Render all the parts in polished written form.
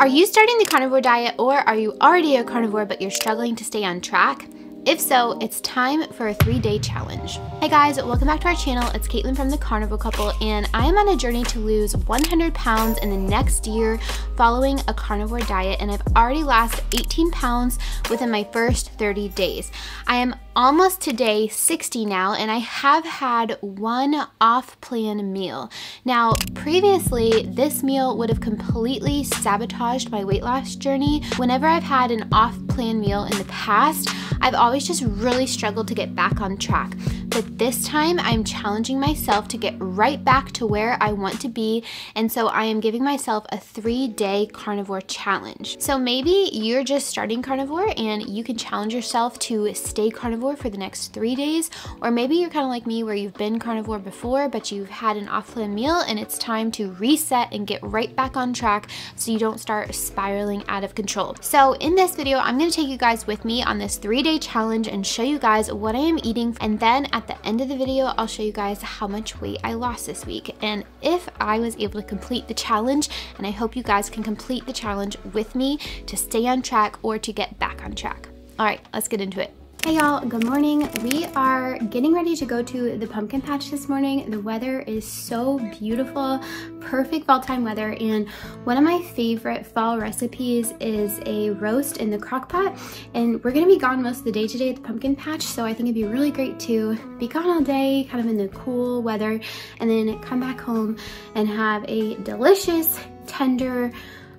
Are you starting the carnivore diet, or are you already a carnivore but you're struggling to stay on track? If so, it's time for a 3-day challenge. Hey guys, welcome back to our channel. It's Caitlin from the Carnivore Couple, and I am on a journey to lose 100 pounds in the next year following a carnivore diet, and I've already lost 18 pounds within my first 30 days. I am almost to day 60 now, and I have had one off-plan meal. Now, previously, this meal would have completely sabotaged my weight loss journey. Whenever I've had an off-plan meal in the past, I've always just really struggled to get back on track. But this time, I'm challenging myself to get right back to where I want to be, and so I am giving myself a 3-day carnivore challenge. So maybe you're just starting carnivore and you can challenge yourself to stay carnivore for the next 3 days, or maybe you're kind of like me where you've been carnivore before but you've had an off-plan meal and it's time to reset and get right back on track so you don't start spiraling out of control. So in this video, I'm going to take you guys with me on this 3-day challenge and show you guys what I am eating, and then at the end of the video, I'll show you guys how much weight I lost this week and if I was able to complete the challenge, and I hope you guys can complete the challenge with me to stay on track or to get back on track. All right, let's get into it. Hey y'all, good morning. We are getting ready to go to the pumpkin patch this morning. The weather is so beautiful, perfect fall time weather, and one of my favorite fall recipes is a roast in the crock pot, and we're gonna be gone most of the day today at the pumpkin patch, so I think it'd be really great to be gone all day, kind of in the cool weather, and then come back home and have a delicious, tender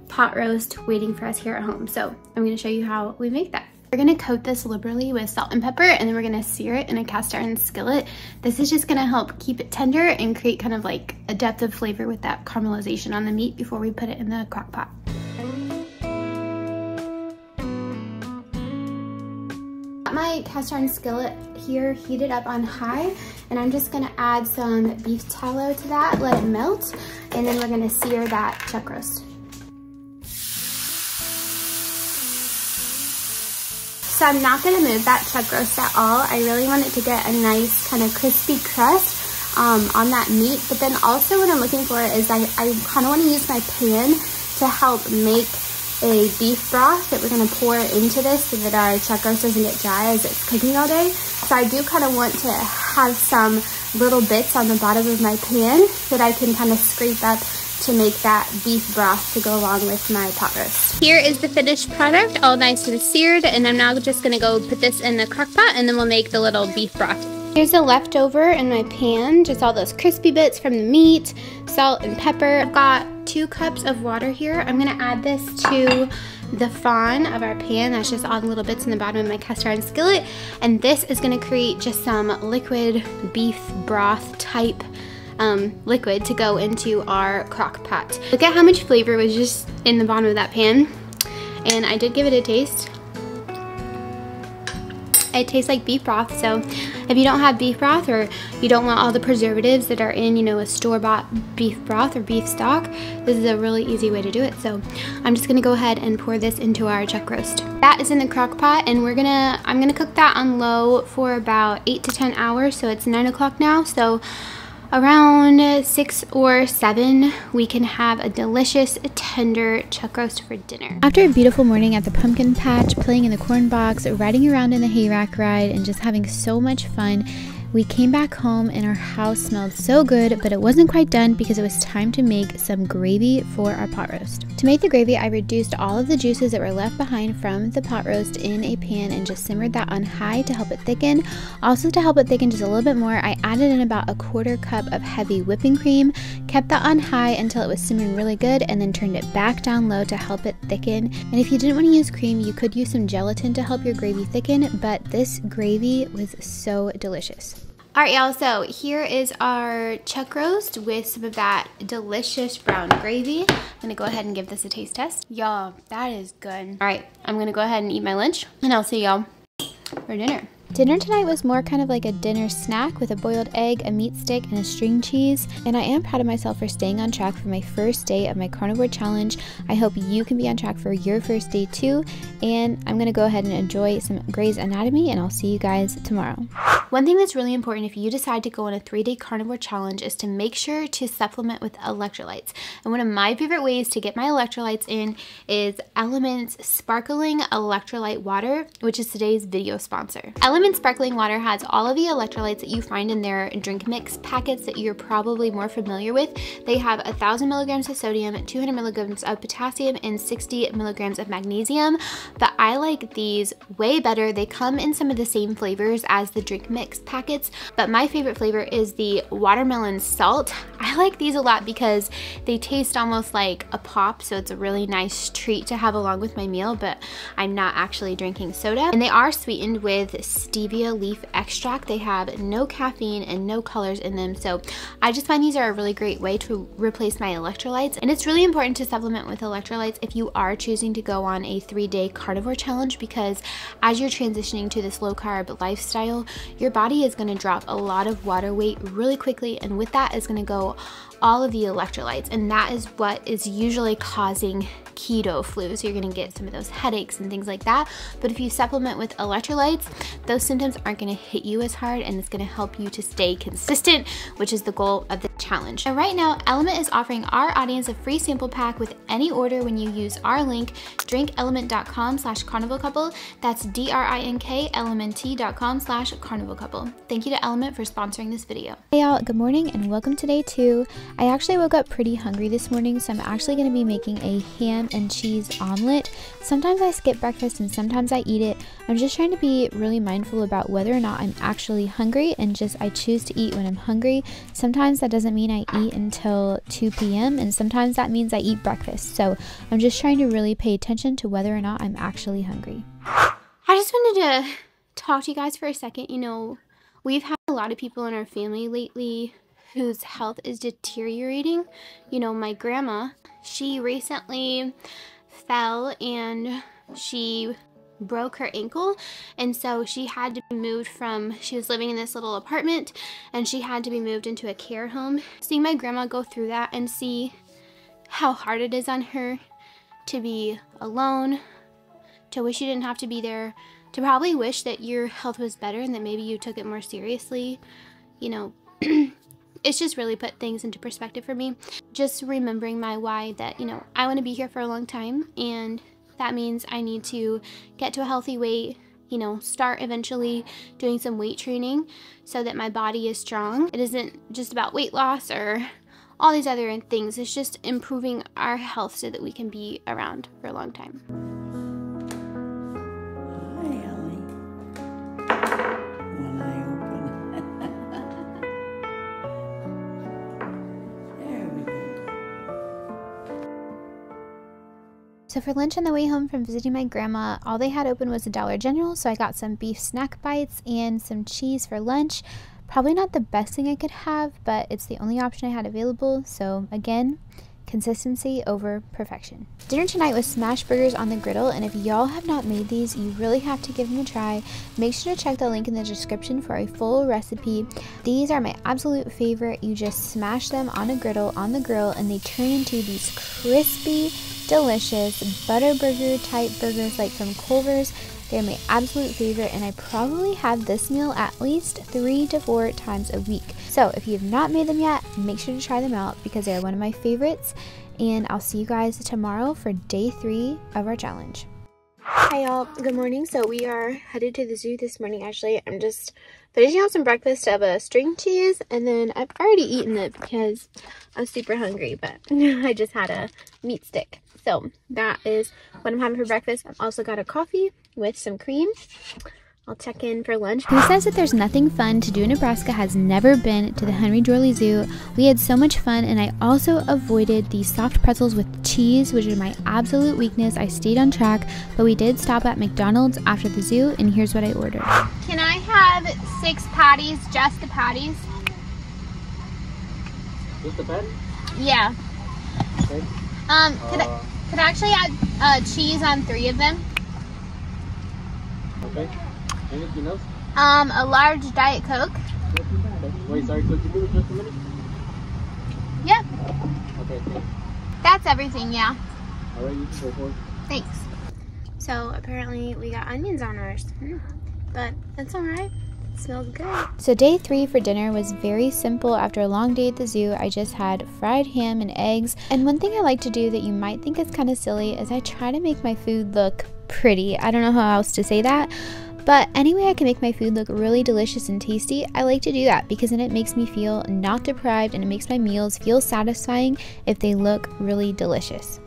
pot roast waiting for us here at home. So I'm gonna show you how we make that. We're gonna coat this liberally with salt and pepper, and then we're gonna sear it in a cast iron skillet. This is just gonna help keep it tender and create kind of like a depth of flavor with that caramelization on the meat before we put it in the crock pot. Got my cast iron skillet here heated up on high, and I'm just gonna add some beef tallow to that, let it melt, and then we're gonna sear that chuck roast. So I'm not gonna move that chuck roast at all. I really want it to get a nice kind of crispy crust on that meat. But then also what I'm looking for is I kind of want to use my pan to help make a beef broth that we're gonna pour into this so that our chuck roast doesn't get dry as it's cooking all day. So I do kind of want to have some little bits on the bottom of my pan that I can kind of scrape up to make that beef broth to go along with my pot roast. Here is the finished product, all nice and seared, and I'm now just gonna go put this in the crock pot, and then we'll make the little beef broth. Here's the leftover in my pan, just all those crispy bits from the meat, salt and pepper. I've got 2 cups of water here. I'm gonna add this to the fond of our pan. That's just all the little bits in the bottom of my cast iron skillet, and this is gonna create just some liquid beef broth type liquid to go into our crock pot. Look at how much flavor was just in the bottom of that pan, and I did give it a taste. It tastes like beef broth, so if you don't have beef broth or you don't want all the preservatives that are in, you know, a store-bought beef broth or beef stock, this is a really easy way to do it. So I'm just gonna go ahead and pour this into our chuck roast. That is in the crock pot, and I'm gonna cook that on low for about 8 to 10 hours. So it's 9 o'clock now, so around 6 or 7, we can have a delicious, tender chuck roast for dinner. After a beautiful morning at the pumpkin patch, playing in the corn box, riding around in the hay rack ride, and just having so much fun, we came back home and our house smelled so good, but it wasn't quite done because it was time to make some gravy for our pot roast. To make the gravy, I reduced all of the juices that were left behind from the pot roast in a pan and just simmered that on high to help it thicken. Also, to help it thicken just a little bit more, I added in about a 1/4 cup of heavy whipping cream, kept that on high until it was simmering really good, and then turned it back down low to help it thicken. And if you didn't want to use cream, you could use some gelatin to help your gravy thicken, but this gravy was so delicious. All right, y'all, so here is our chuck roast with some of that delicious brown gravy. I'm gonna go ahead and give this a taste test. Y'all, that is good. All right, I'm gonna go ahead and eat my lunch, and I'll see y'all for dinner. Dinner tonight was more kind of like a dinner snack with a boiled egg, a meat stick, and a string cheese. And I am proud of myself for staying on track for my first day of my carnivore challenge. I hope you can be on track for your first day too. and I'm gonna go ahead and enjoy some Grey's Anatomy, and I'll see you guys tomorrow. One thing that's really important if you decide to go on a 3-day carnivore challenge is to make sure to supplement with electrolytes. And one of my favorite ways to get my electrolytes in is Element's Sparkling Electrolyte Water, which is today's video sponsor. Element Sparkling Water has all of the electrolytes that you find in their drink mix packets that you're probably more familiar with. They have 1,000 milligrams of sodium, 200 milligrams of potassium, and 60 milligrams of magnesium. But I like these way better. They come in some of the same flavors as the drink mix packets, but my favorite flavor is the watermelon salt. I like these a lot because they taste almost like a pop, so it's a really nice treat to have along with my meal, but I'm not actually drinking soda. And they are sweetened with stevia leaf extract. They have no caffeine and no colors in them, so I just find these are a really great way to replace my electrolytes. And it's really important to supplement with electrolytes if you are choosing to go on a 3-day carnivore challenge, because as you're transitioning to this low carb lifestyle, your body is going to drop a lot of water weight really quickly, and with that is going to go all of the electrolytes, and that is what is usually causing keto flu. So you're going to get some of those headaches and things like that. But if you supplement with electrolytes, those symptoms aren't going to hit you as hard, and it's going to help you to stay consistent, which is the goal of the challenge. And right now, Element is offering our audience a free sample pack with any order when you use our link, drinkelement.com/carnivalcouple. That's DRINKLMNT.com/carnivalcouple. Thank you to Element for sponsoring this video. Hey y'all, good morning and welcome to day 2. I actually woke up pretty hungry this morning, so I'm actually going to be making a ham and cheese omelet. Sometimes I skip breakfast and sometimes I eat it. I'm just trying to be really mindful about whether or not I'm actually hungry, and just I choose to eat when I'm hungry. Sometimes that doesn't mean I eat until 2 p.m. and sometimes that means I eat breakfast. So I'm just trying to really pay attention to whether or not I'm actually hungry. I just wanted to talk to you guys for a second. You know, we've had a lot of people in our family lately whose health is deteriorating. You know, my grandma, she recently fell and she broke her ankle, and so she had to be moved from, she was living in this little apartment and she had to be moved into a care home. Seeing my grandma go through that and see how hard it is on her to be alone, to wish you didn't have to be there, to probably wish that your health was better and that maybe you took it more seriously, you know, it's just really put things into perspective for me. Just remembering my why, that, you know, I want to be here for a long time, and that means I need to get to a healthy weight, you know, start eventually doing some weight training so that my body is strong. It isn't just about weight loss or all these other things. It's just improving our health so that we can be around for a long time. So for lunch on the way home from visiting my grandma, all they had open was a Dollar General, so I got some beef snack bites and some cheese for lunch. Probably not the best thing I could have, but it's the only option I had available, so again, consistency over perfection. Dinner tonight was smash burgers on the griddle, and if y'all have not made these, you really have to give them a try. Make sure to check the link in the description for a full recipe. These are my absolute favorite. You just smash them on a griddle on the grill, and they turn into these crispy, delicious butter burger type burgers like from Culver's. They're my absolute favorite, and I probably have this meal at least 3 to 4 times a week. So if you have not made them yet, make sure to try them out because they're one of my favorites, and I'll see you guys tomorrow for day 3 of our challenge. Hi y'all, good morning. So we are headed to the zoo this morning. Actually, I'm just finishing off some breakfast of a string cheese, and then I've already eaten it because I'm super hungry, but I just had a meat stick. So that is what I'm having for breakfast. I've also got a coffee with some cream. I'll check in for lunch. Who says that there's nothing fun to do in Nebraska has never been to the Henry Dorley Zoo. We had so much fun, and I also avoided the soft pretzels with cheese, which are my absolute weakness. I stayed on track, but we did stop at McDonald's after the zoo, and here's what I ordered. Can I have 6 patties, just the patties? Just the patties? Yeah. Okay. Could I actually add cheese on 3 of them? Okay. Anything else? A large Diet Coke. Wait, sorry, could you move it just a minute? Yep. Okay, thanks. That's everything, yeah. Alright, you can go for it. Thanks. So apparently we got onions on ours, but that's all right. It smells good. So day 3 for dinner was very simple. After a long day at the zoo, I just had fried ham and eggs. And one thing I like to do that you might think is kind of silly is I try to make my food look pretty. I don't know how else to say that. But anyway, I can make my food look really delicious and tasty. I like to do that because then it makes me feel not deprived and it makes my meals feel satisfying if they look really delicious.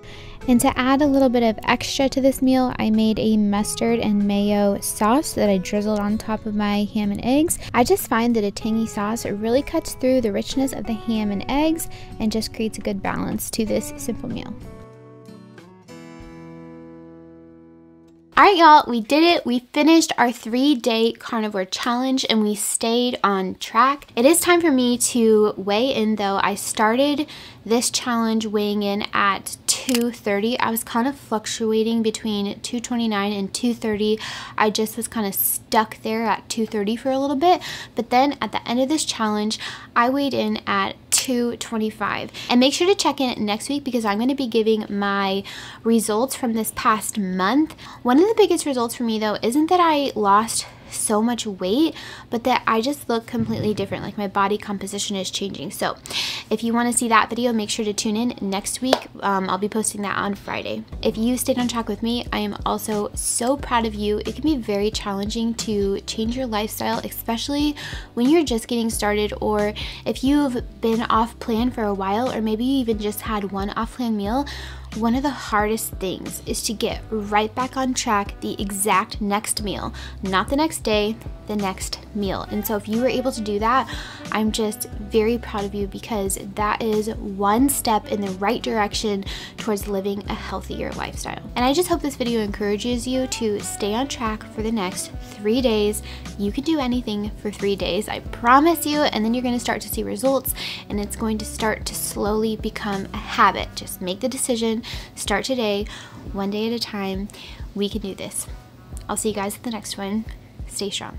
And to add a little bit of extra to this meal, I made a mustard and mayo sauce that I drizzled on top of my ham and eggs. I just find that a tangy sauce really cuts through the richness of the ham and eggs and just creates a good balance to this simple meal. Alright y'all, we did it. We finished our 3-day carnivore challenge and we stayed on track. It is time for me to weigh in though. I started this challenge weighing in at 230. I was kind of fluctuating between 229 and 230. I just was kind of stuck there at 230 for a little bit. But then at the end of this challenge, I weighed in at 225. And make sure to check in next week because I'm going to be giving my results from this past month. One of the biggest results for me though isn't that I lost so much weight, but that I just look completely different. Like my body composition is changing. So if you want to see that video, make sure to tune in next week. I'll be posting that on Friday. If you stayed on track with me, I am also so proud of you. It can be very challenging to change your lifestyle, especially when you're just getting started, or if you've been off plan for a while, or maybe you even just had one off plan meal. One of the hardest things is to get right back on track the exact next meal, not the next day, the next meal. And so if you were able to do that, I'm just very proud of you because that is one step in the right direction towards living a healthier lifestyle. And I just hope this video encourages you to stay on track for the next 3 days. You can do anything for 3 days, I promise you, and then you're going to start to see results and it's going to start to slowly become a habit. Just make the decision. Start today, one day at a time. We can do this. I'll see you guys at the next one. Stay strong.